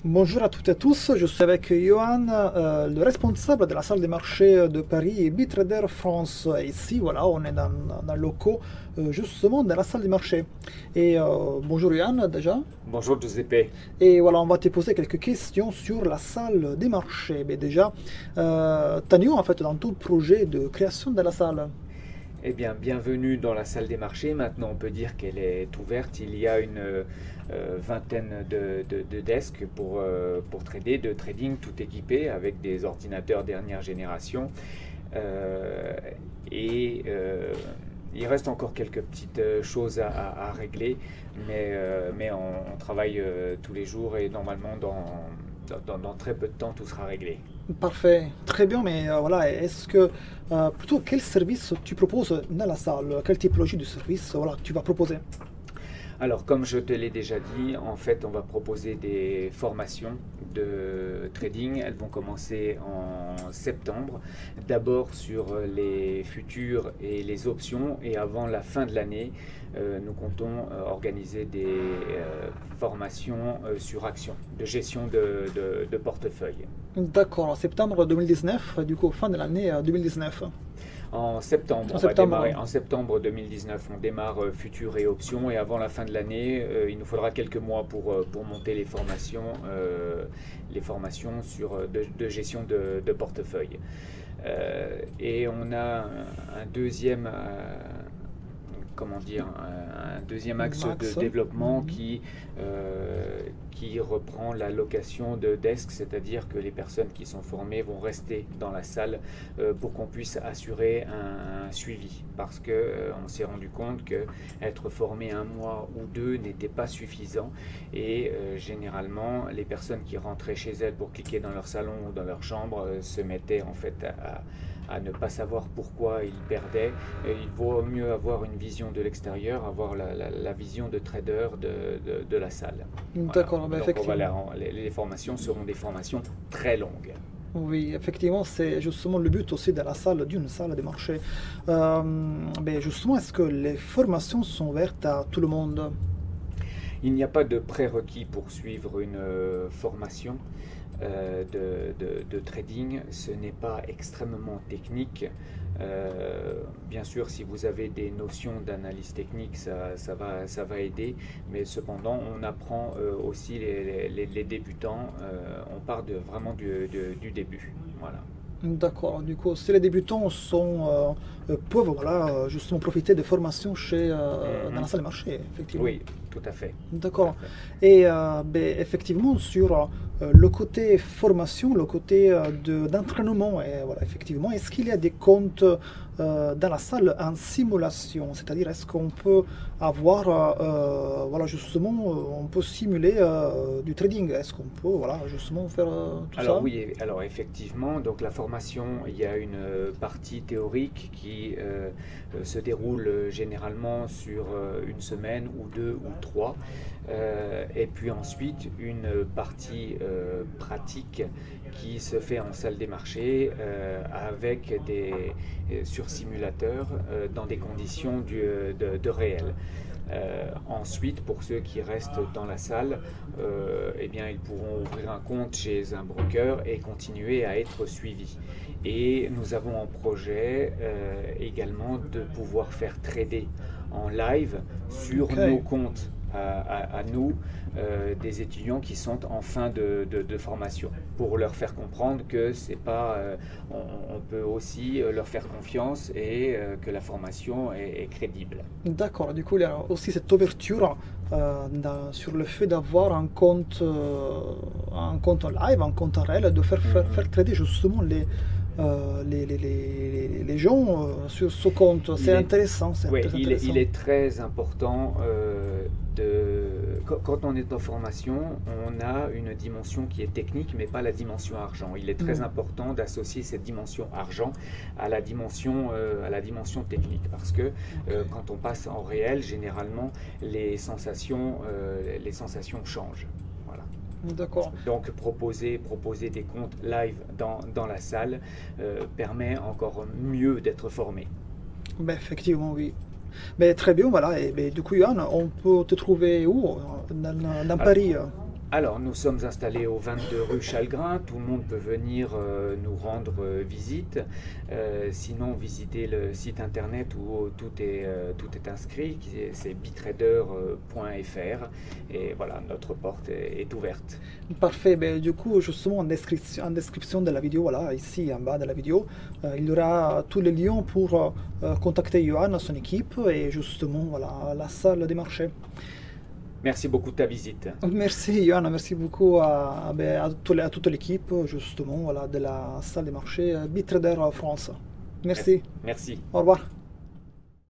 Bonjour à toutes et à tous, je suis avec Johan, le responsable de la salle des marchés de Paris et Bitrader France. Et ici, voilà, on est dans le locaux, justement, dans la salle des marchés. Et bonjour Johan, déjà. Bonjour Giuseppe. Et voilà, on va te poser quelques questions sur la salle des marchés. Mais déjà, t'en es où en fait dans tout le projet de création de la salle? Eh bien, bienvenue dans la salle des marchés. Maintenant, on peut dire qu'elle est ouverte. Il y a une vingtaine de desks pour trader, de trading, tout équipé avec des ordinateurs dernière génération. Euh, il reste encore quelques petites choses à régler, mais on travaille tous les jours et normalement dans très peu de temps tout sera réglé. Parfait, très bien, mais voilà, est-ce que plutôt quel service tu proposes dans la salle? Quelle typologie de service voilà, tu vas proposer? Alors, comme je te l'ai déjà dit, en fait, on va proposer des formations de trading. Elles vont commencer en septembre. D'abord sur les futurs et les options. Et avant la fin de l'année, nous comptons organiser des formations sur actions, de gestion de portefeuille. D'accord, en septembre 2019, du coup, fin de l'année 2019. En septembre, En on va septembre, démarrer. En septembre 2019, on démarre futurs et options. Et avant la fin de l'année, il nous faudra quelques mois pour monter les formations de gestion de portefeuille. Et on a un deuxième, comment dire, un deuxième axe Max. de développement qui reprend la location de desks, c'est-à-dire que les personnes qui sont formées vont rester dans la salle pour qu'on puisse assurer un suivi. Parce qu'on s'est rendu compte que être formé un mois ou deux n'était pas suffisant et généralement les personnes qui rentraient chez elles pour cliquer dans leur salon ou dans leur chambre se mettaient en fait à ne pas savoir pourquoi ils perdaient. Et il vaut mieux avoir une vision de l'extérieur, avoir la vision de trader de la salle. Voilà. D'accord, ben Donc effectivement. les formations seront des formations très longues. Oui, effectivement, c'est justement le but aussi de la salle, d'une salle des marchés. Ben justement, est-ce que les formations sont ouvertes à tout le monde? Il n'y a pas de prérequis pour suivre une formation de trading. Ce n'est pas extrêmement technique. Bien sûr, si vous avez des notions d'analyse technique, ça va aider. Mais cependant, on apprend aussi les débutants. On part vraiment du début. Voilà. D'accord, du coup, si les débutants peuvent voilà, justement profiter des formations dans la Mhm. salle des marchés, effectivement. Oui, tout à fait. Tout à D'accord. fait. Et ben, effectivement, sur le côté formation, le côté d'entraînement, et voilà, effectivement, est-ce qu'il y a des comptes dans la salle en simulation? C'est-à-dire, est-ce qu'on peut avoir, voilà, justement, on peut simuler du trading? Est-ce qu'on peut, voilà, justement, faire tout Alors ça? oui, alors effectivement, donc la formation, il y a une partie théorique qui se déroule généralement sur une semaine ou deux ou trois, et puis ensuite une partie pratique qui se fait en salle des marchés avec sur simulateur dans des conditions de réel. Ensuite, pour ceux qui restent dans la salle, eh bien, ils pourront ouvrir un compte chez un broker et continuer à être suivis. Et nous avons en projet également de pouvoir faire trader en live sur Ok. nos comptes à nous, des étudiants qui sont en fin de formation, pour leur faire comprendre que c'est pas, on peut aussi leur faire confiance et que la formation est crédible. D'accord, du coup, il y a aussi cette ouverture sur le fait d'avoir un compte en live, un compte en réel, de Mhm. faire trader justement les gens sur ce compte. C'est Il est, intéressant, c'est ouais, très il intéressant. est très important quand on est en formation, on a une dimension qui est technique, mais pas la dimension argent. Il est très Hmm. important d'associer cette dimension argent à la dimension technique, parce que Ok, quand on passe en réel, généralement, les sensations changent. Voilà. d'accord. Donc proposer des comptes live dans la salle permet encore mieux d'être formé. Ben, effectivement, oui. Mais très bien, voilà. Et ben, du coup, Yann, on peut te trouver où? Dans Alors, Paris? Alors, nous sommes installés au 22 rue Chalgrin. Tout le monde peut venir nous rendre visite. Sinon, visitez le site internet où tout est inscrit. C'est bitrader.fr. Et voilà, notre porte est ouverte. Parfait. Ben, du coup, justement, en description de la vidéo, voilà, ici en bas de la vidéo, il y aura tous les liens pour contacter Johan, son équipe et justement, voilà, la salle des marchés. Merci beaucoup de ta visite. Merci Johan, merci beaucoup à toute l'équipe justement voilà, de la salle des marchés Bitrader France. Merci. Merci. Au revoir.